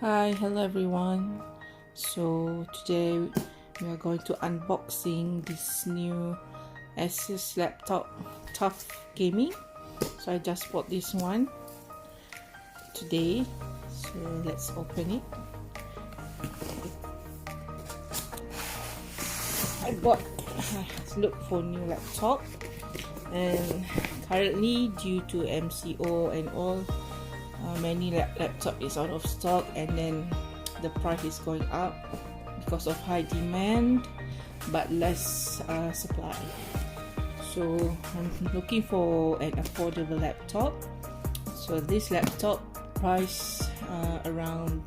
Hi, hello everyone. So today we are going to unboxing this new Asus laptop TUF Gaming. So I just bought this one today. So let's open it. I look for new laptop, and currently due to MCO and all, many laptop is out of stock, and then the price is going up because of high demand but less supply. So I'm looking for an affordable laptop. So this laptop price around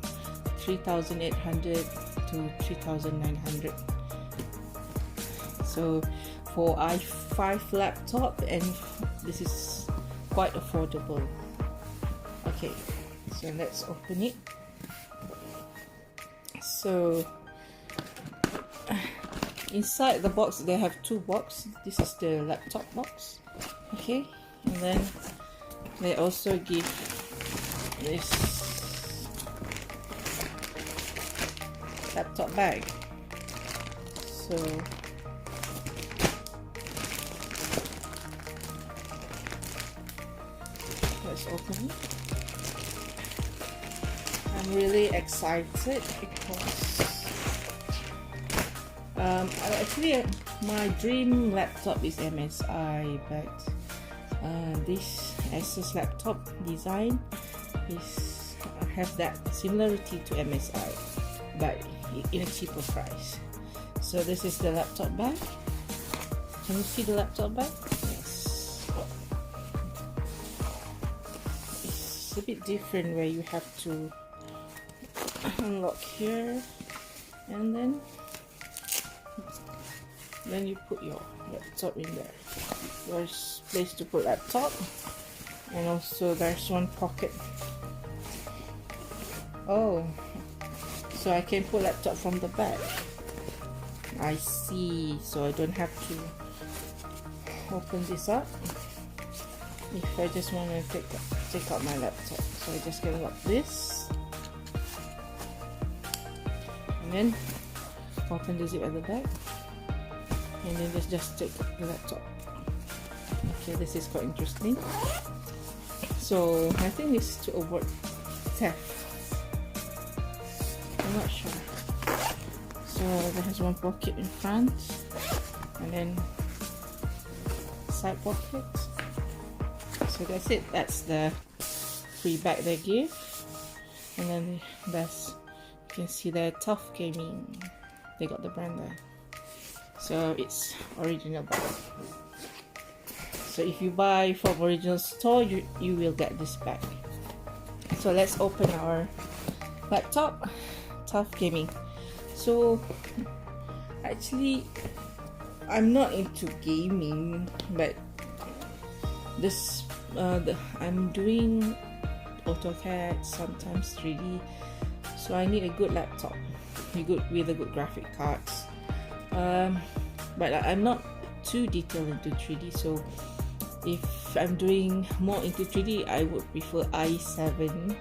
3,800 to 3,900. So for i5 laptop, and this is quite affordable. Okay, so let's open it. So inside the box they have two boxes. This is the laptop box, okay, and then they also give this laptop bag. So let's open it. I'm really excited because actually my dream laptop is MSI, but this Asus laptop design is have that similarity to MSI, but in a cheaper price. So this is the laptop bag. Can you see the laptop bag? Yes. It's a bit different where you have to unlock here, and then you put your laptop in there. There's place to put laptop, and also there's one pocket. Oh, so I can put laptop from the back. I see. So I don't have to open this up if I just want to take out my laptop. So I just can lock this, and then open the zip at the back, and then just take the laptop. Okay, this is quite interesting. So I think it's to avoid theft. I'm not sure. So there has one pocket in front, and then side pockets. So that's it. That's the free bag they give, and then that's, you can see there, TUF Gaming. They got the brand there. So it's original bag. So if you buy from original store, you will get this bag. So let's open our laptop, TUF Gaming. So actually I'm not into gaming, but this I'm doing AutoCAD, sometimes 3D, so I need a good laptop with a good graphic cards. But I'm not too detailed into 3D, so if I'm doing more into 3D, I would prefer i7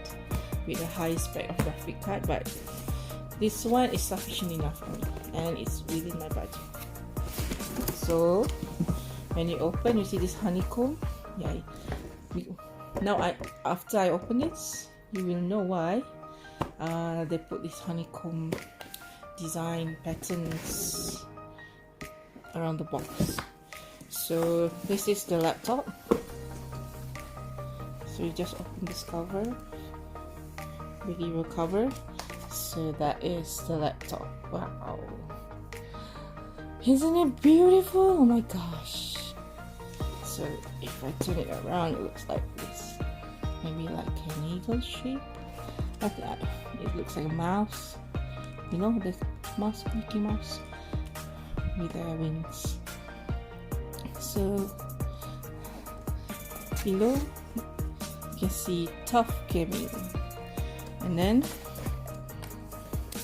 with a high spec of graphic card, but this one is sufficient enough for me, and it's within my budget. So when you open, you see this honeycomb. Yeah, now after I open it, you will know why they put this honeycomb design patterns around the box. So this is the laptop. So you just open this cover, medieval cover. So that is the laptop. Wow, isn't it beautiful? Oh my gosh. So if I turn it around, it looks like this, maybe like an eagle shape. It looks like a mouse, you know, the mouse, Mickey Mouse with their wings. So below you can see TUF Gaming, and then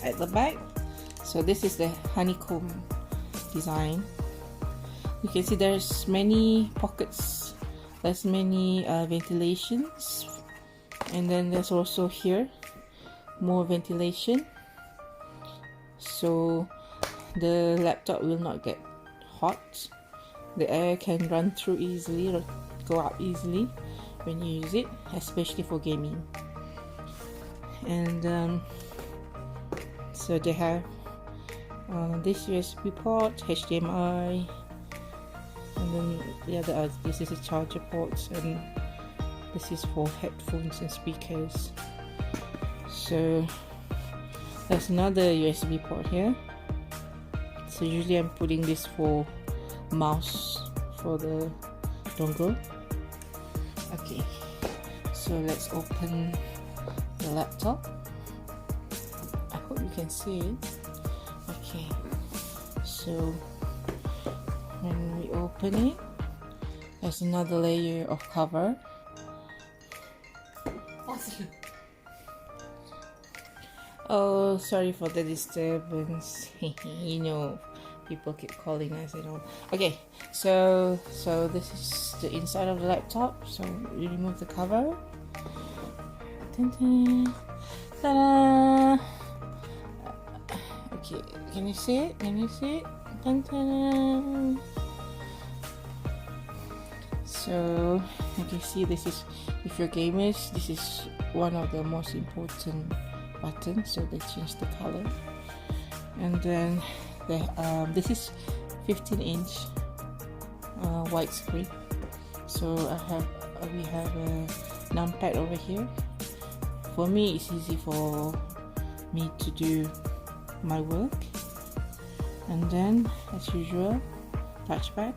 at the back, so this is the honeycomb design. You can see there's many pockets, there's many ventilations, and then there's also here more ventilation, so the laptop will not get hot. The air can run through easily or go out easily when you use it, especially for gaming. And so they have this USB port, HDMI, and then the other, this is a charger port, and this is for headphones and speakers. So there's another USB port here. So usually I'm putting this for mouse for the dongle. Okay, so let's open the laptop. I hope you can see it. Okay, so when we open it, there's another layer of cover. Oh, sorry for the disturbance. You know, people keep calling us, you know. Okay, so this is the inside of the laptop. So we remove the cover. Ta-da! Okay, can you see it? Can you see it? Ta-da! So you can see this is, if you're gamers, this is one of the most important buttons. So they change the color, and then this is 15-inch widescreen. So we have a numpad over here. For me, it's easy for me to do my work. And then, as usual, touchpad.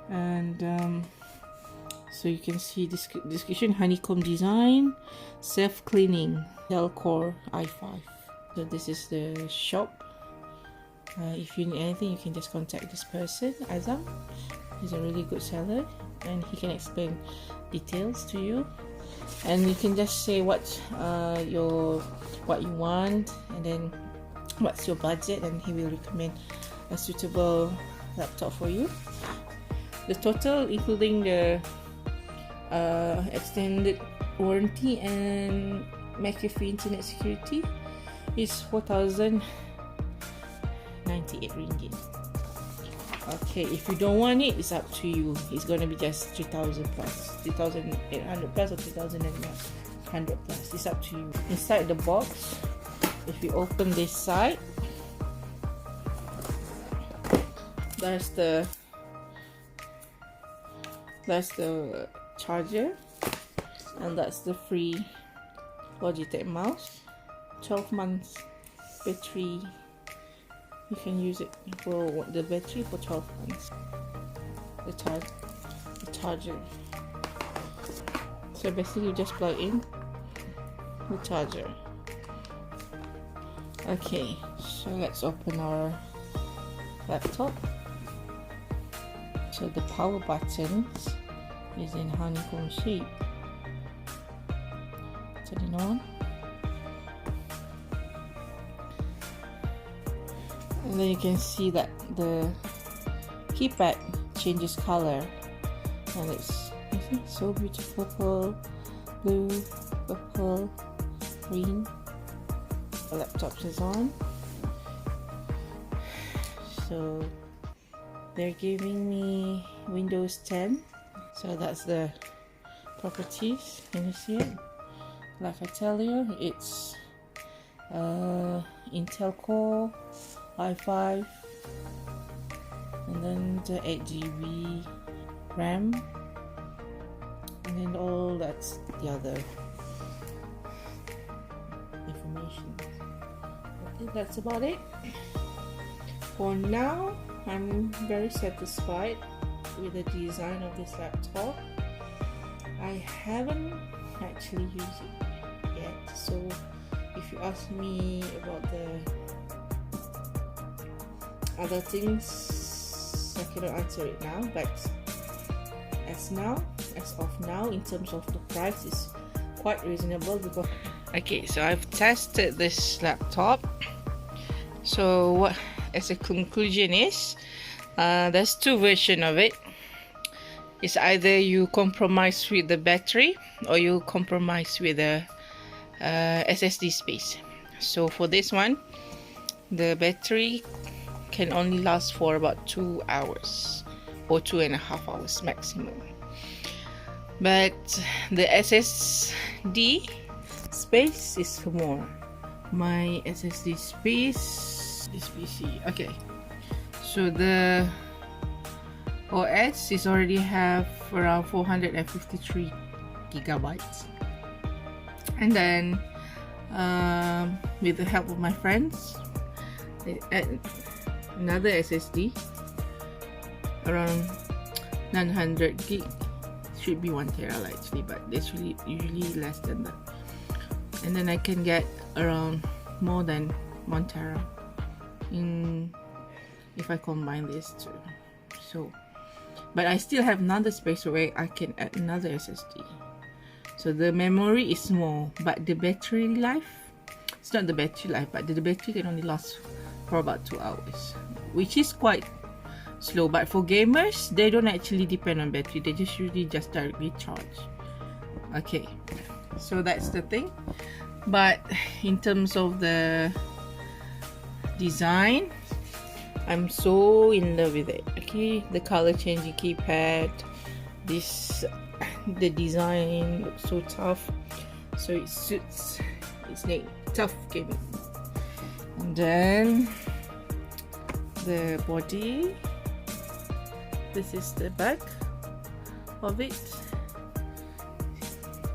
And so you can see this description: honeycomb design, self-cleaning, Intel Core i5. So this is the shop. If you need anything, you can just contact this person, Azam. He's a really good seller, and he can explain details to you. And you can just say what you want, and then what's your budget, and he will recommend a suitable laptop for you. The total, including the extended warranty and McAfee internet security, is 4,098 ringgit. Okay, if you don't want it, it's up to you. It's gonna be just 3,000 plus, 3,800 plus, or 3,100 plus. It's up to you. Inside the box, if you open this side, that's the charger, and that's the free Logitech mouse. 12 months battery. You can use it for the battery for 12 months. The charger. So basically, you just plug in the charger. Okay, so let's open our laptop. So the power buttons is in honeycomb shape. Turn it on. And then you can see that the keypad changes color, and it's so beautiful: purple, blue, purple, green. The laptop is on. So they're giving me Windows 10. So that's the properties. Can you see it? Like I tell you, it's Intel Core i5, and then the 8GB RAM, and then all that's the other information. I think that's about it. For now, I'm very satisfied with the design of this laptop. I haven't actually used it yet, so if you ask me about the other things, I cannot answer it now, but as of now, in terms of the price, it's quite reasonable. Because okay, so I've tested this laptop. So what, as a conclusion, is there's two versions of it. It's either you compromise with the battery, or you compromise with the SSD space. So for this one, the battery can only last for about 2 hours or 2.5 hours maximum. But the SSD space is more. My SSD space is PC. Okay, so the OS is already have around 453 gigabytes, and then with the help of my friends, they add another SSD around 900 gig. Should be 1 tera actually, but it's usually less than that. And then I can get around more than 1 tera if I combine these two. So, but I still have another space where I can add another SSD. So the memory is small, but the battery life, it's not the battery life, but the battery can only last for about 2 hours, which is quite slow. But for gamers, they don't actually depend on battery, they just usually just directly charge. Okay, so that's the thing. But in terms of the design, I'm so in love with it. Okay, the color changing keypad, the design looks so tough, so it suits its name, TUF Gaming. And then the body, this is the back of it.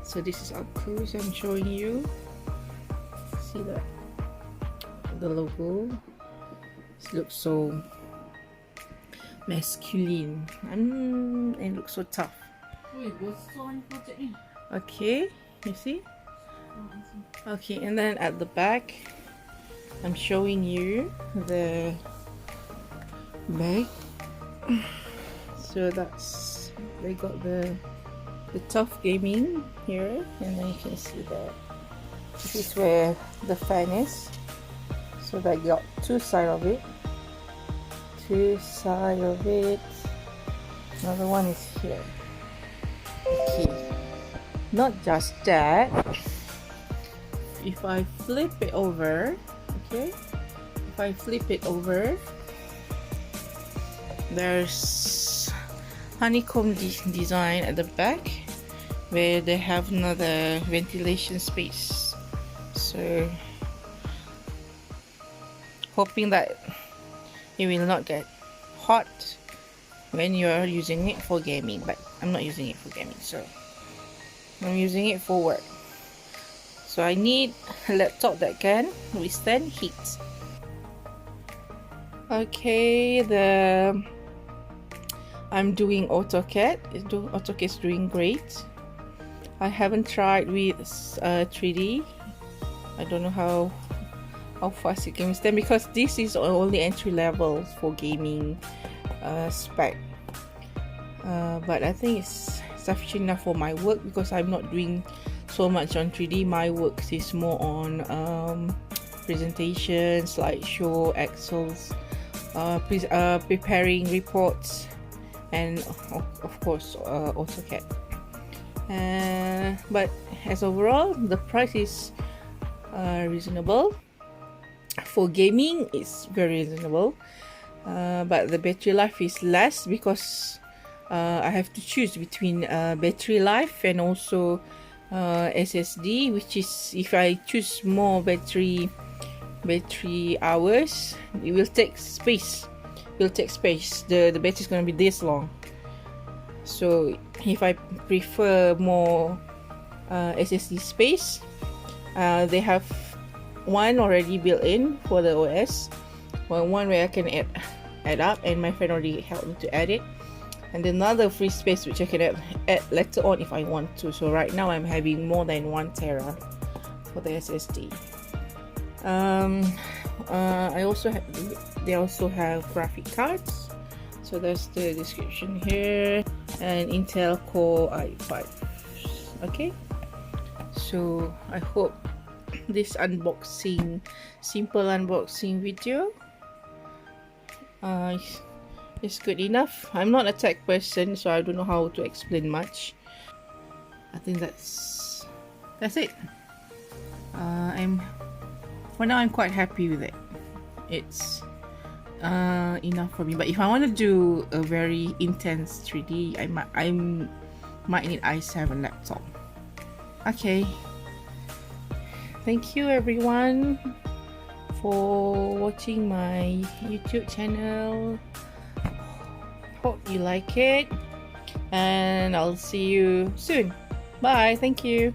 So this is up close, I'm showing you. See that? The logo. It looks so masculine and it looks so tough. Okay, you see? Okay, and then at the back, I'm showing you the bag. So that's, they got the TUF Gaming here, and then you can see that this is where the fan is. So they got two sides of it. Another one is here. Okay, not just that, if I flip it over, okay, if I flip it over, there's honeycomb design at the back where they have another ventilation space. So hoping that it will not get hot when you're using it for gaming, but I'm not using it for gaming, so I'm using it for work. So I need a laptop that can withstand heat. Okay, I'm doing AutoCAD. AutoCAD is doing great. I haven't tried with 3D. I don't know how fast it can withstand, because this is only entry level for gaming spec. But I think it's sufficient enough for my work, because I'm not doing so much on 3D. My work is more on presentation, slideshow, Excels, preparing reports, and of course AutoCAD. But as overall, the price is reasonable. For gaming, it's very reasonable, but the battery life is less, because I have to choose between battery life and also SSD, which is, if I choose more battery hours, it will take space. The battery is going to be this long. So if I prefer more SSD space, they have one already built in for the OS, one where I can add up, and my friend already helped me to add it, and another free space which I can add later on if I want to. So right now I'm having more than 1 tera for the SSD. They also have graphic cards, so that's the description here, and Intel Core i5. Okay, so I hope this simple unboxing video is good enough. I'm not a tech person, so I don't know how to explain much. I think that's it. For now I'm quite happy with it. It's enough for me. But if I want to do a very intense 3D, I might need i7 laptop. Okay. Thank you everyone for watching my YouTube channel. Hope you like it, and I'll see you soon. Bye. Thank you.